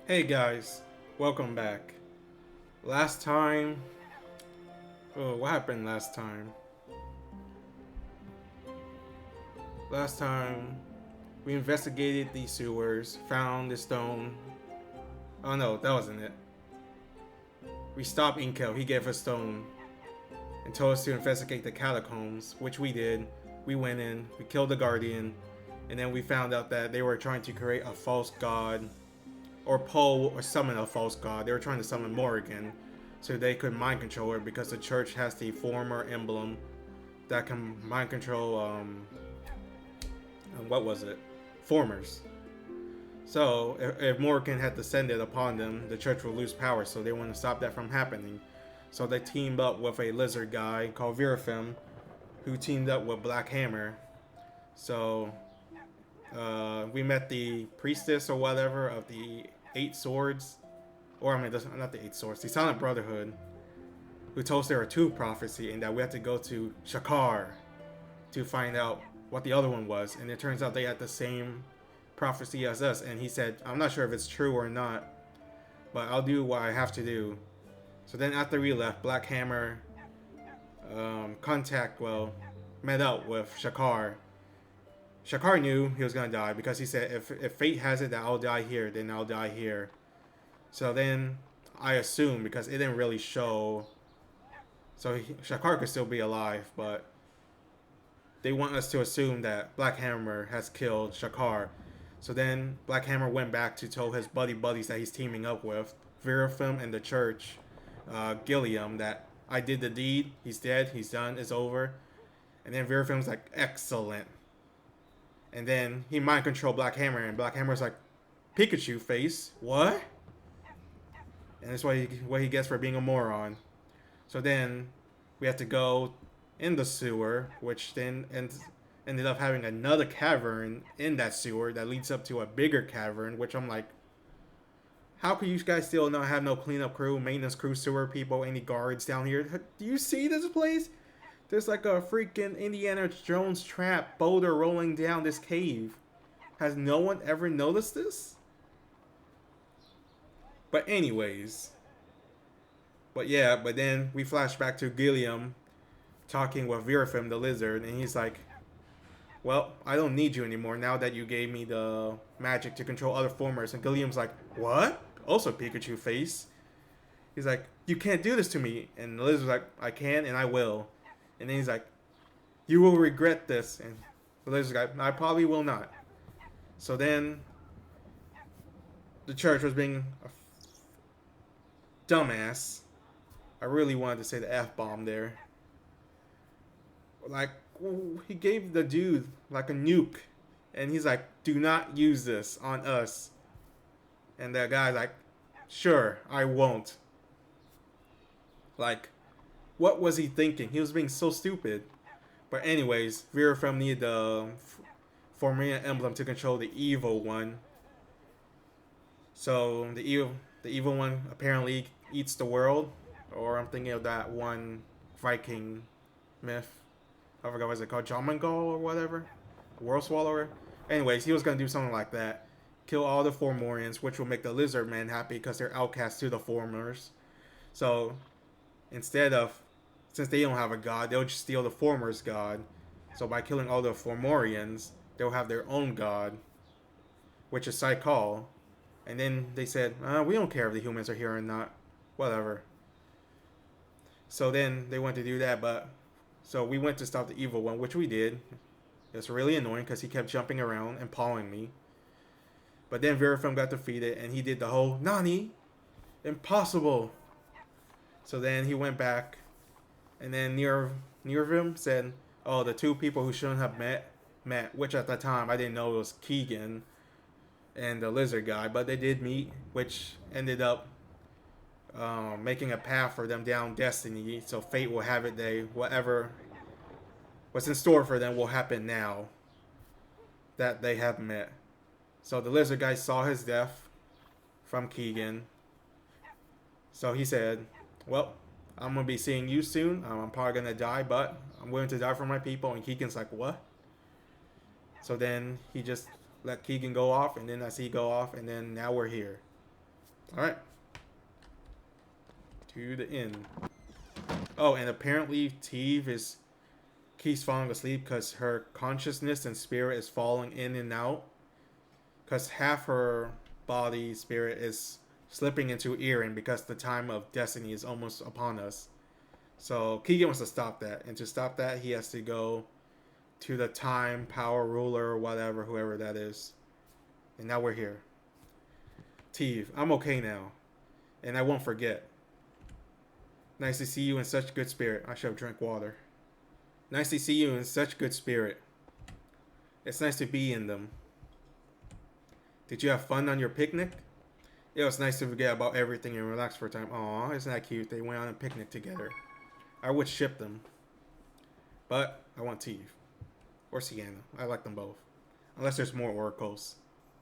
Hey guys, welcome back. Last time, what happened last time? Last time, we investigated the sewers, found the stone. Oh no, that wasn't it. We stopped Inkel, he gave us stone, and told us to investigate the catacombs, which we did. We went in, we killed the guardian, and then we found out that they were trying to create a false god, or pull or summon a false god. They were trying to summon Morrighan, so they could mind control her because the church has the former emblem that can mind control. What was it? Formers. So if Morrighan had descended upon them, the church would lose power. So they want to stop that from happening. So they teamed up with a lizard guy called Virafim, who teamed up with Black Hammer. So we met the priestess or whatever of the Eight Swords, or I mean, not the Eight Swords, the Silent Brotherhood, who told us there were two prophecy and that we had to go to Shakar to find out what the other one was. And it turns out they had the same prophecy as us. And he said, I'm not sure if it's true or not, but I'll do what I have to do. So then after we left, Black Hammer met up with Shakar. Shakar knew he was gonna die because he said, if fate has it that I'll die here, then I'll die here. So then I assume, because it didn't really show, so Shakar could still be alive, but they want us to assume that Black Hammer has killed Shakar. So then Black Hammer went back to tell his buddies that he's teaming up with, Virafim and the church, Gilliam, that I did the deed, he's dead, he's done, it's over. And then Virafim's like, excellent. And then he mind controlled Black Hammer, and Black Hammer's like, Pikachu face, what? And that's what he gets for being a moron. So then we have to go in the sewer, which then ended up having another cavern in that sewer that leads up to a bigger cavern, which I'm like, how could you guys still not have no cleanup crew, maintenance crew, sewer people, any guards down here? Do you see this place? There's like a freaking Indiana Jones trap boulder rolling down this cave. Has no one ever noticed this? But anyways. But then we flash back to Gilliam talking with Virafim the lizard, and he's like, well, I don't need you anymore now that you gave me the magic to control other formers. And Gilliam's like, what? Also Pikachu face. He's like, you can't do this to me. And the lizard's like, I can and I will. And then he's like, you will regret this. And the lizard's like, I probably will not. So then the church was being a dumbass. I really wanted to say the F-bomb there. Like, he gave the dude like a nuke. And he's like, do not use this on us. And that guy's like, sure, I won't. Like, what was he thinking? He was being so stupid. But anyways, Virafim needed the Formian emblem to control the evil one. So the evil one apparently eats the world. Or I'm thinking of that one Viking myth. I forgot what it's called, Jomangol or whatever, World Swallower. Anyways, he was gonna do something like that, kill all the Formorians, which will make the Lizard Men happy because they're outcasts to the Formers. So instead of, since they don't have a god, they'll just steal the Formers' god. So by killing all the Formorians, they'll have their own god, which is Cichol. And then they said, we don't care if the humans are here or not, whatever. So then they went to do that, but so we went to stop the evil one, which we did. It was really annoying because he kept jumping around and pawing me. But then Virafim got defeated, and he did the whole Nani, impossible. So then he went back, and then Nervim said, "Oh, the two people who shouldn't have met." Which at the time I didn't know it was Keaghan and the lizard guy, but they did meet, which ended up making a path for them down destiny. So fate will have it. Whatever what's in store for them will happen now that they have met. So the lizard guy saw his death from Keaghan. So he said, well, I'm going to be seeing you soon. I'm probably going to die, but I'm willing to die for my people. And Keegan's like, what? So then he just let Keaghan go off, and then I see go off, and then now we're here. Alright. To the end. Oh, and apparently Teve keeps falling asleep because her consciousness and spirit is falling in and out. Because half her body spirit is slipping into Erin because the time of destiny is almost upon us. So Keaghan wants to stop that. And to stop that, he has to go to the time power ruler or whatever, whoever that is. And now we're here. Teve, I'm okay now. And I won't forget. Nice to see you in such good spirit. I should have drank water. Nice to see you in such good spirit. It's nice to be in them. Did you have fun on your picnic? It was nice to forget about everything and relax for a time. Aw, isn't that cute? They went on a picnic together. I would ship them. But I want Teve. Or Sienna. I like them both. Unless there's more oracles.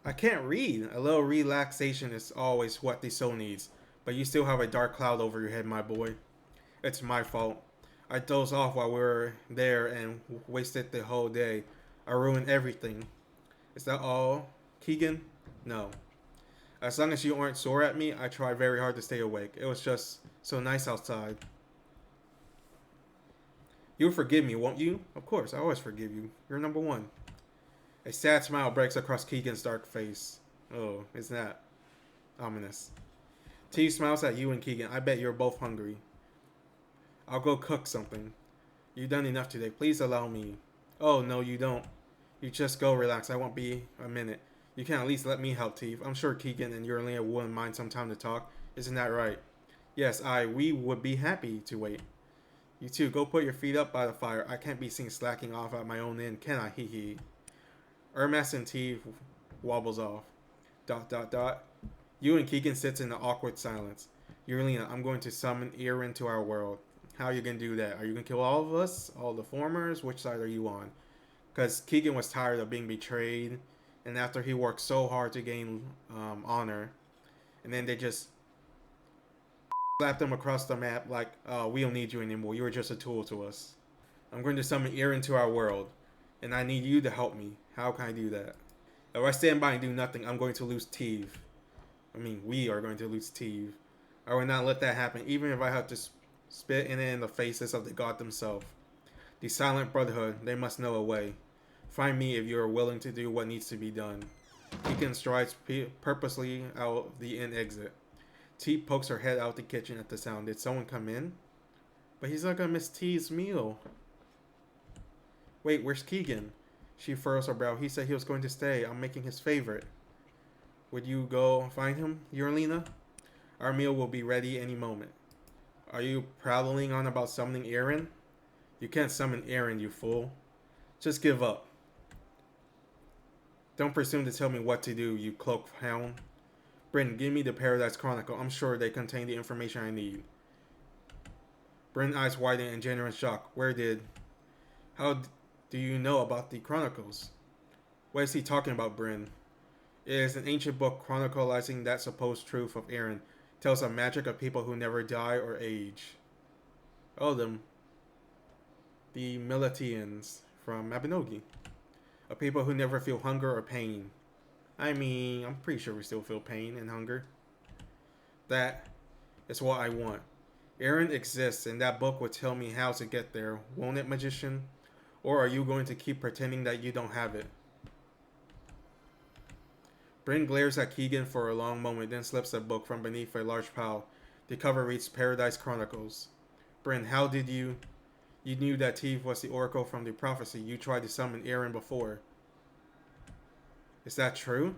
I can't read. A little relaxation is always what the soul needs. But you still have a dark cloud over your head, my boy. It's my fault. I dozed off while we were there and wasted the whole day. I ruined everything. Is that all, Keaghan? No. As long as you aren't sore at me, I tried very hard to stay awake. It was just so nice outside. You'll forgive me, won't you? Of course, I always forgive you. You're number one. A sad smile breaks across Keegan's dark face. Oh, isn't that ominous? T smiles at you and Keaghan. I bet you're both hungry. I'll go cook something. You've done enough today. Please allow me. Oh, no, you don't. You just go relax. I won't be a minute. You can at least let me help, Teve. I'm sure Keaghan and Eurelina wouldn't mind some time to talk. Isn't that right? Yes, we would be happy to wait. You two, go put your feet up by the fire. I can't be seen slacking off at my own end, can I? Hee hee. Ermas and Teve wobbles off. ... You and Keaghan sits in an awkward silence. Eurelina, I'm going to summon Erin to our world. How are you going to do that? Are you going to kill all of us? All the formers? Which side are you on? Because Keaghan was tired of being betrayed. And after he worked so hard to gain honor. And then they just slapped him across the map like, we don't need you anymore. You were just a tool to us. I'm going to summon Erin to our world. And I need you to help me. How can I do that? If I stand by and do nothing, I'm going to lose Teve. We are going to lose Teve. I will not let that happen, even if I have to spit in the faces of the god themselves. The Silent Brotherhood, they must know a way. Find me if you are willing to do what needs to be done. Keaghan strides purposely out the inn exit. T pokes her head out the kitchen at the sound. Did someone come in? But he's not going to miss T's meal. Wait, where's Keaghan? She furrows her brow. He said he was going to stay. I'm making his favorite. Would you go find him, Eurelina? Our meal will be ready any moment. Are you prattling on about summoning Erin? You can't summon Erin, you fool. Just give up. Don't presume to tell me what to do, you cloaked hound. Bryn, give me the Paradise Chronicle. I'm sure they contain the information I need. Bryn's eyes widen in genuine shock. How do you know about the Chronicles? What is he talking about, Bryn? It is an ancient book chronicling that supposed truth of Erin. It tells of magic of people who never die or age. Oh, the Militians from Mabinogi. Of people who never feel hunger or pain. I'm pretty sure we still feel pain and hunger. That is what I want. Erin exists, and that book will tell me how to get there, won't it, magician? Or are you going to keep pretending that you don't have it? Bryn glares at Keaghan for a long moment, then slips a book from beneath a large pile. The cover reads Paradise Chronicles. Bryn, how did you... You knew that Teve was the oracle from the prophecy. You tried to summon Erin before. Is that true?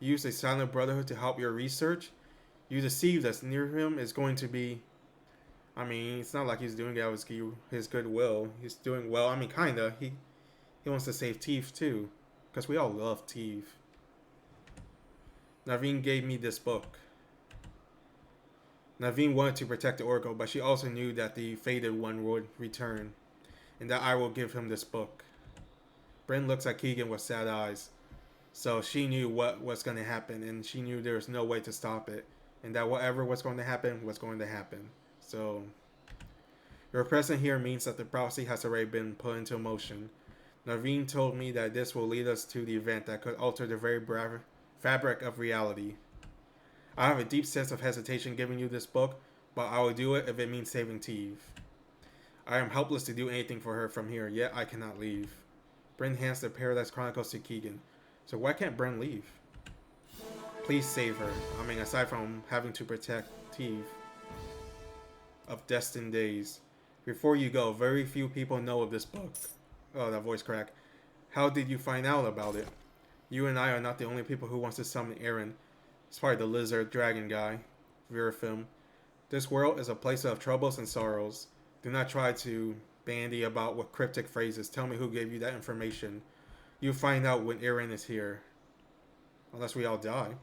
You used a silent brotherhood to help your research? You deceived us. Near him is going to be... it's not like he's doing it out of his goodwill. He's doing well. Kinda. He wants to save Teve, too. Because we all love Teve. Naveen gave me this book. Naveen wanted to protect the Oracle, but she also knew that the Fated One would return, and that I will give him this book. Bryn looks at Keaghan with sad eyes. So she knew what was going to happen, and she knew there was no way to stop it, and that whatever was going to happen was going to happen. So, your presence here means that the prophecy has already been put into motion. Naveen told me that this will lead us to the event that could alter the very fabric of reality. I have a deep sense of hesitation giving you this book, but I will do it if it means saving Teve. I am helpless to do anything for her from here, yet I cannot leave. Bryn hands the Paradise Chronicles to Keaghan. So why can't Bryn leave? Please save her. I mean, aside from having to protect Teve of destined days. Before you go, very few people know of this book. Oh, that voice crack. How did you find out about it? You and I are not the only people who wants to summon Aaron. It's probably the lizard dragon guy. Virafilm. This world is a place of troubles and sorrows. Do not try to bandy about with cryptic phrases. Tell me who gave you that information. You'll find out when Aaron is here. Unless we all die. ...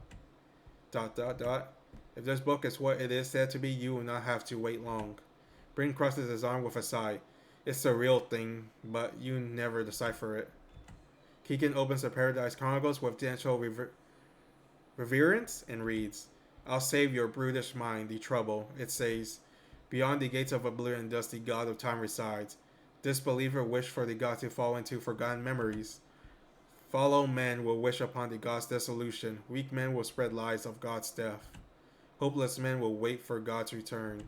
If this book is what it is said to be, you will not have to wait long. Bryn crosses his arm with a sigh. It's a real thing, but you never decipher it. Keaghan opens the Paradise Chronicles with gentle reverence and reads, I'll save your brutish mind the trouble. It says, beyond the gates of oblivion does the god of time resides. Disbeliever wish for the god to fall into forgotten memories. Follow men will wish upon the god's dissolution. Weak men will spread lies of God's death. Hopeless men will wait for God's return.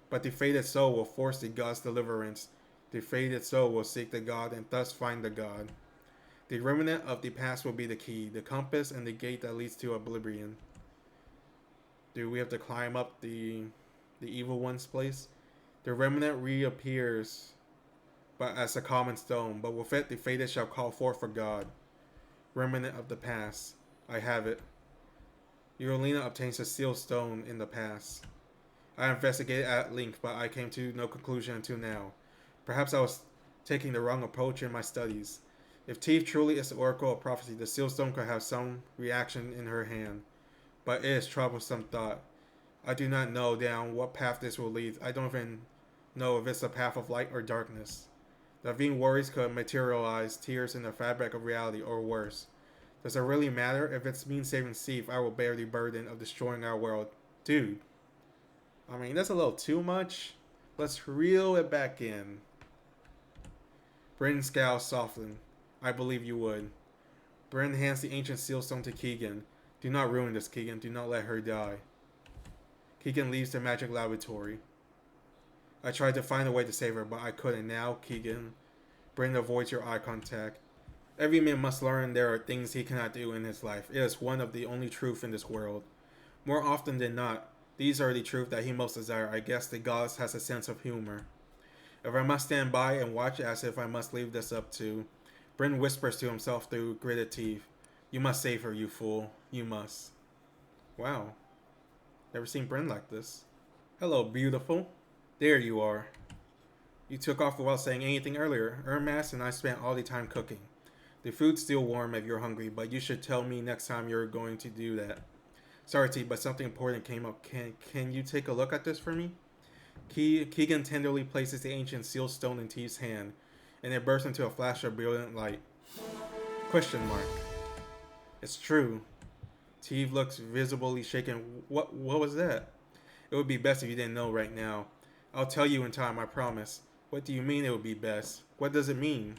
But the fated soul will force the god's deliverance. The fated soul will seek the god and thus find the god. The remnant of the past will be the key, the compass, and the gate that leads to oblivion. Do we have to climb up the evil one's place? The remnant reappears, but as a common stone, but with it the fated shall call forth for God. Remnant of the past. I have it. Eurolina obtains a sealed stone in the past. I investigated at length, but I came to no conclusion until now. Perhaps I was taking the wrong approach in my studies. If Teve truly is the oracle of prophecy, the sealed stone could have some reaction in her hand. But it is troublesome thought. I do not know down what path this will lead. I don't even know if it's a path of light or darkness. The vain worries could materialize tears in the fabric of reality, or worse. Does it really matter? If it means saving Steve, I will bear the burden of destroying our world. Dude. I mean, that's a little too much. Let's reel it back in. Bryn's scowl softened. I believe you would. Bryn hands the ancient seal stone to Keaghan. Do not ruin this, Keaghan. Do not let her die. Keaghan leaves the magic laboratory. I tried to find a way to save her, but I couldn't. Now, Keaghan, Bryn avoids your eye contact. Every man must learn there are things he cannot do in his life. It is one of the only truth in this world. More often than not, these are the truth that he most desire. I guess the gods has a sense of humor. If I must stand by and watch as if I must leave this up to... Bryn whispers to himself through gritted teeth. You must save her, you fool. You must. Wow. Never seen Bryn like this. Hello, beautiful. There you are. You took off without saying anything earlier. Ermas and I spent all the time cooking. The food's still warm if you're hungry, but you should tell me next time you're going to do that. Sorry, T, but something important came up. Can you take a look at this for me? Keaghan tenderly places the ancient sealed stone in Teve's hand, and it bursts into a flash of brilliant light. Question mark. It's true. Teve looks visibly shaken. What was that? It would be best if you didn't know right now. I'll tell you in time, I promise. What do you mean it would be best? What does it mean?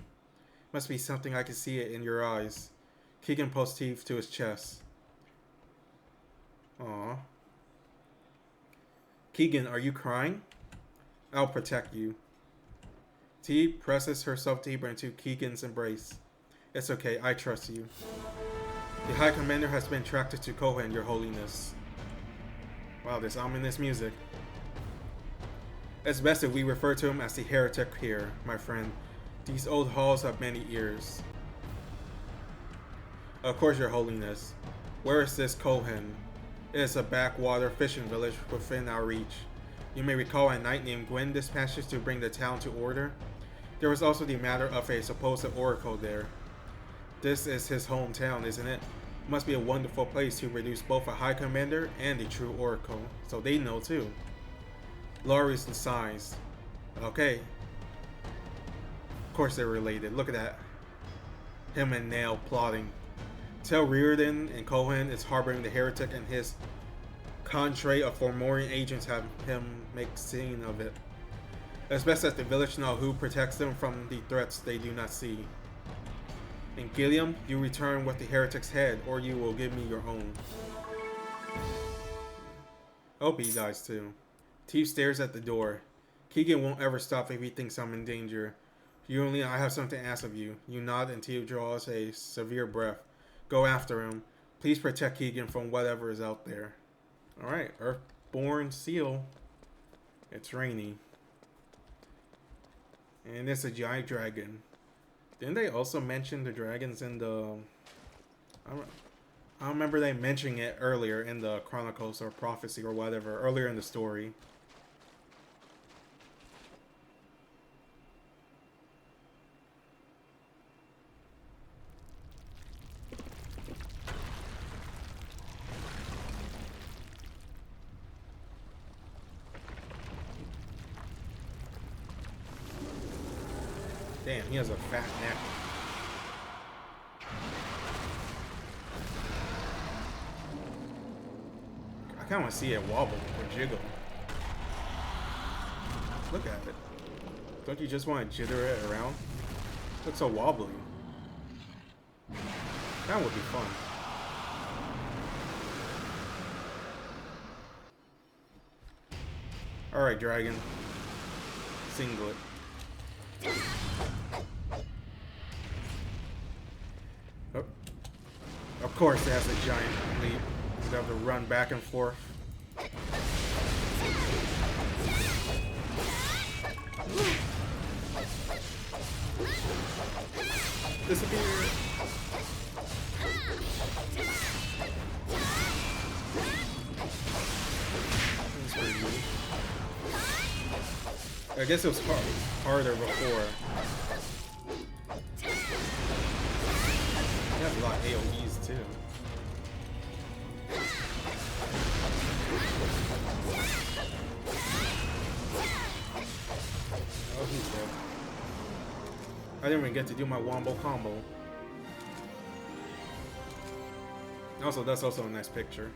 Must be something I can see it in your eyes. Keaghan pulls Teve to his chest. Aww. Keaghan, are you crying? I'll protect you. Teve presses herself deeper into Keegan's embrace. It's okay, I trust you. The High Commander has been attracted to Cichol, Your Holiness. Wow, this ominous music. It's best if we refer to him as the heretic here, my friend. These old halls have many ears. Of course, Your Holiness. Where is this Cichol? It is a backwater fishing village within our reach. You may recall a knight named Gwen dispatched us to bring the town to order. There was also the matter of a supposed oracle there. This is his hometown, isn't it? Must be a wonderful place to produce both a High Commander and the true oracle. So they know too. Laurie's the signs. Okay. Of course they're related. Look at that. Him and Nail plotting. Tell Reardon and Cichol is harboring the heretic, and his cadre of Fomorian agents have him make scene of it. It's best that the village know who protects them from the threats they do not see. In Gilliam, you return with the heretic's head, or you will give me your own. Hope he dies too. Teef stares at the door. Keaghan won't ever stop if he thinks I'm in danger. I have something to ask of you. You nod and Teef draws a severe breath. Go after him. Please protect Keaghan from whatever is out there. Alright, Earthborn Seal. It's rainy. And it's a giant dragon. Didn't they also mention the dragons in the... I don't remember they mentioning it earlier in the Chronicles or Prophecy or whatever, earlier in the story. Damn, he has a fat neck. I kind of want to see it wobble or jiggle. Look at it. Don't you just want to jitter it around? Looks so wobbly. That would be fun. Alright, dragon. Singlet. Oh. Of course it has a giant leap. You have to run back and forth. Disappear. That's pretty cool. I guess it was harder before. It has a lot of AoEs too. Oh, he's dead. I didn't even get to do my wombo combo. Also, that's also a nice picture.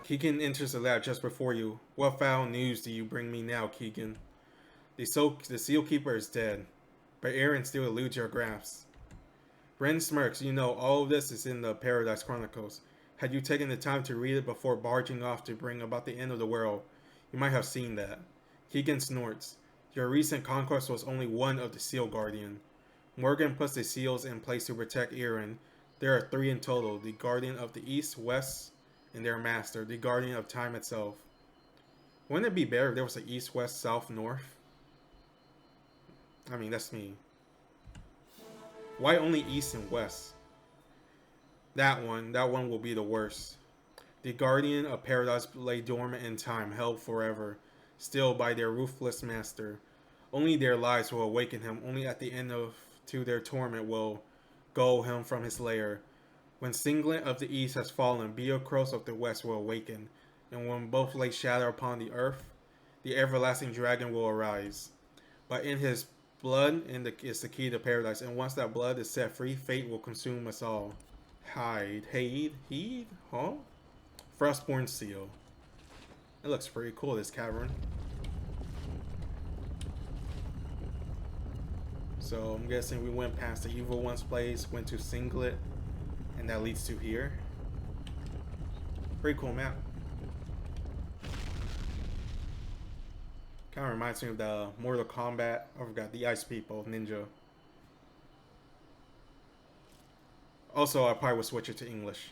Keaghan enters the lab just before you. What foul news do you bring me now, Keaghan? The Seal Keeper is dead, but Aaron still eludes your grasp. Ren smirks. You know, all of this is in the Paradise Chronicles. Had you taken the time to read it before barging off to bring about the end of the world, you might have seen that. Keaghan snorts. Your recent conquest was only one of the Seal Guardian. Morrighan puts the seals in place to protect Aaron. There are 3 in total, the Guardian of the East, West, and their master, the Guardian of Time itself. Wouldn't it be better if there was an East, West, South, North? I mean, that's me. Why only East and West? That one will be the worst. The Guardian of Paradise lay dormant in time, held forever, still by their ruthless master. Only their lives will awaken him. Only at the end to their torment will gull him from his lair. When Singlet of the East has fallen, Beocros of the West will awaken, and when both lay shadow upon the earth, the everlasting dragon will arise. But in his blood is the key to paradise, and once that blood is set free, fate will consume us all. Heed, huh? Frostborn Seal. It looks pretty cool, this cavern. So I'm guessing we went past the Evil One's place, went to Singlet, and that leads to here. Pretty cool map. Kind of reminds me of the Mortal Kombat. I forgot, the Ice People, Ninja. Also, I probably would switch it to English.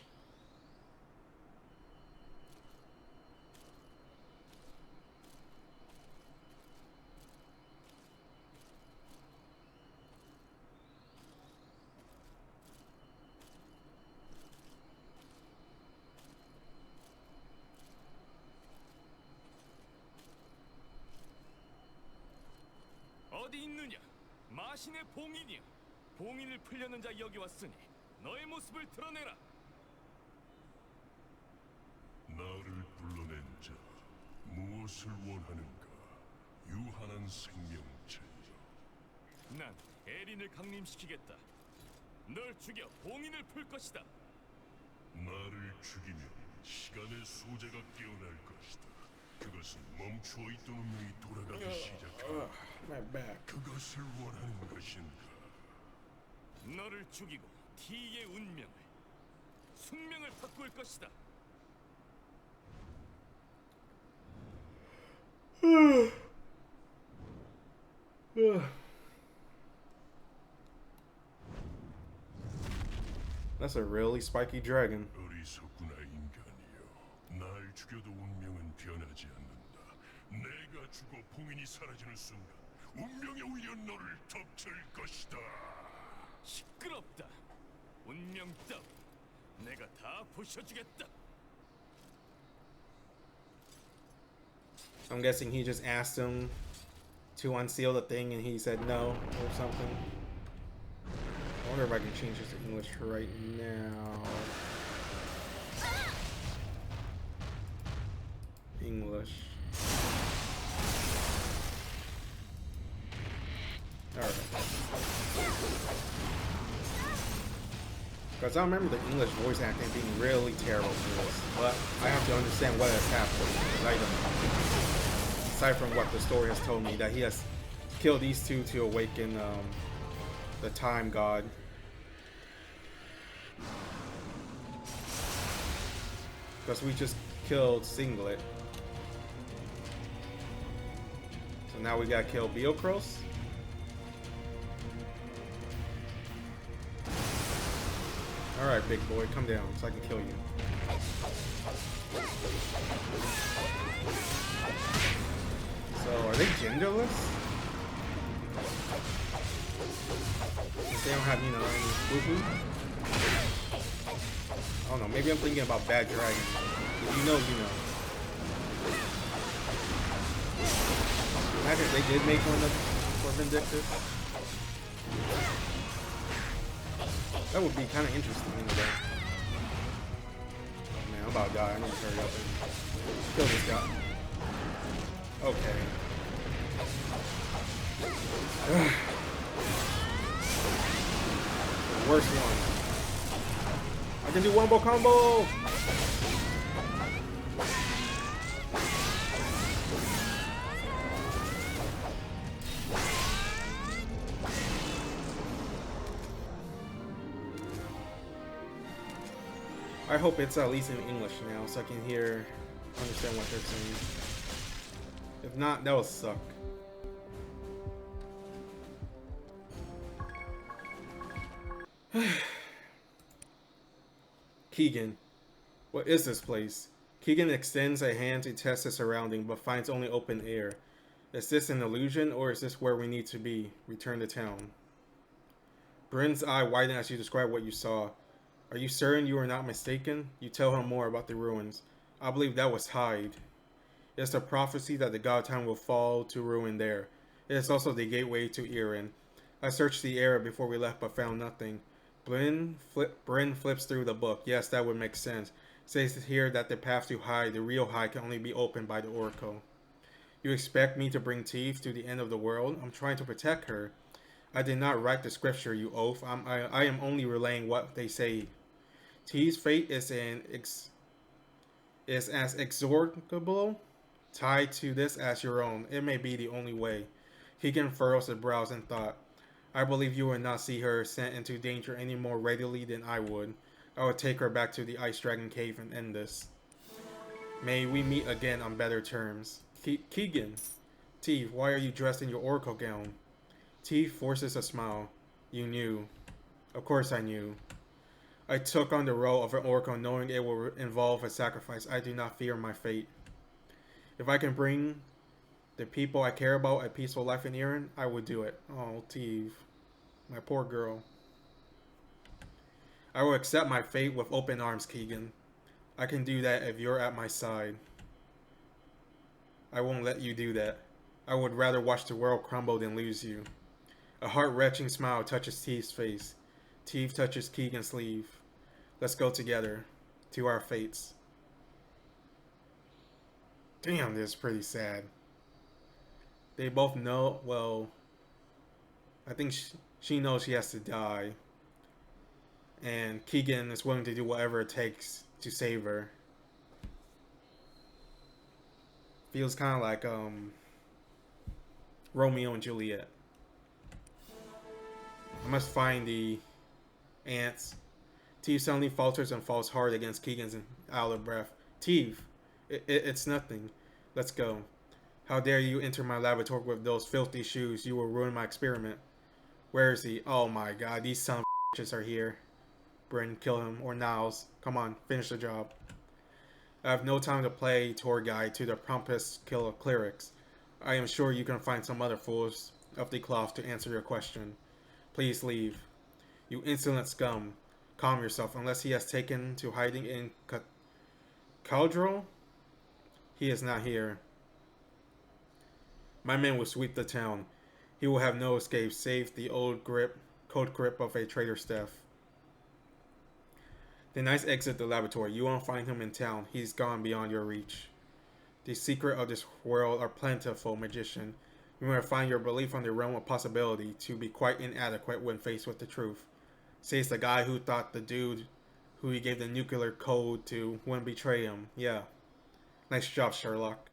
어디 있느냐? 마신의 봉인이야. 봉인을 풀려는 자 여기 왔으니 너의 모습을 드러내라. 나를 불러낸 자, 무엇을 원하는가? 유한한 생명체여. 난 에린을 강림시키겠다. 널 죽여 봉인을 풀 것이다. 나를 죽이면 시간의 소재가 깨어날 것이다. 그것은 멈추어 있던 운명이 돌아가기 시작한다. My back. 그것을 원하는 것인가? 너를 죽이고 T의 운명을 숙명을 바꿀 것이다. That's a really spiky dragon. 어리석구나 인간이여. 날 죽여도 운명은 변하지 않는다. 내가 죽어 봉인이 사라지는 순간 운명에 올려 너를 덮칠 것이다. 시끄럽다. 운명 따위 내가 다 부셔주겠다. I'm guessing he just asked him to unseal the thing and he said no or something. I wonder if I can change this to English right now. English. Alright. Because I remember the English voice acting being really terrible for this. But I have to understand what has happened. I don't. Aside from what the story has told me, that he has killed these two to awaken the time god. Because we just killed Singlet. So now we gotta kill Beocros. Alright, big boy, come down so I can kill you. So, are they genderless? They don't have, you know, any boo-boo? I don't know, maybe I'm thinking about Bad Dragon. If you know, you know. Imagine if they did make one for Vindictus. That would be kind of interesting in a way. Man, I'm about to die. I need to hurry up and kill this guy. Okay. The worst one. I can do wombo combo! I hope it's at least in English now so I can understand what they're saying. If not, that will suck. Keaghan. What is this place? Keaghan extends a hand to test the surrounding, but finds only open air. Is this an illusion, or is this where we need to be? Return to town. Bryn's eye widened as you described what you saw. Are you certain you are not mistaken? You tell him more about the ruins. I believe that was Hyde. It is a prophecy that the god town will fall to ruin there. It is also the gateway to Erin. I searched the area before we left but found nothing. Bryn flips through the book. Yes, that would make sense. It says here that the path to Hyde, the real Hyde, can only be opened by the Oracle. You expect me to bring Teeth to the end of the world? I'm trying to protect her. I did not write the scripture, you oaf. I am only relaying what they say. Teeth's fate is as inexorable, tied to this as your own. It may be the only way. Keaghan furrows his brows in thought. I believe you would not see her sent into danger any more readily than I would. I would take her back to the Ice Dragon Cave and end this. May we meet again on better terms. Keaghan. Teeth, why are you dressed in your oracle gown? Teeth forces a smile. You knew. Of course I knew. I took on the role of an oracle knowing it will involve a sacrifice. I do not fear my fate. If I can bring the people I care about a peaceful life in Erin, I would do it. Oh, Teeve. My poor girl. I will accept my fate with open arms, Keaghan. I can do that if you're at my side. I won't let you do that. I would rather watch the world crumble than lose you. A heart-wrenching smile touches Teeve's face. Teeve touches Keegan's sleeve. Let's go together. To our fates. Damn, this is pretty sad. They both know, well, I think she knows she has to die. And Keaghan is willing to do whatever it takes to save her. Feels kind of like Romeo and Juliet. I must find the Ants. Teeve suddenly falters and falls hard against Keaghan's out of breath. Teeve, it's nothing. Let's go. How dare you enter my laboratory with those filthy shoes? You will ruin my experiment. Where is he? Oh my god, these son of bitches are here. Bryn, kill him. Or Niles. Come on, finish the job. I have no time to play tour guide to the pompous kill of clerics. I am sure you can find some other fools of the cloth to answer your question. Please leave. You insolent scum. Calm yourself, unless he has taken to hiding in Caldrol? He is not here. My men will sweep the town. He will have no escape save the old cold grip of a traitor's death. The knights exit the laboratory. You won't find him in town. He's gone beyond your reach. The secrets of this world are plentiful, magician. You may find your belief on the realm of possibility to be quite inadequate when faced with the truth. Says the guy who thought the dude who he gave the nuclear code to wouldn't betray him. Yeah. Nice job, Sherlock.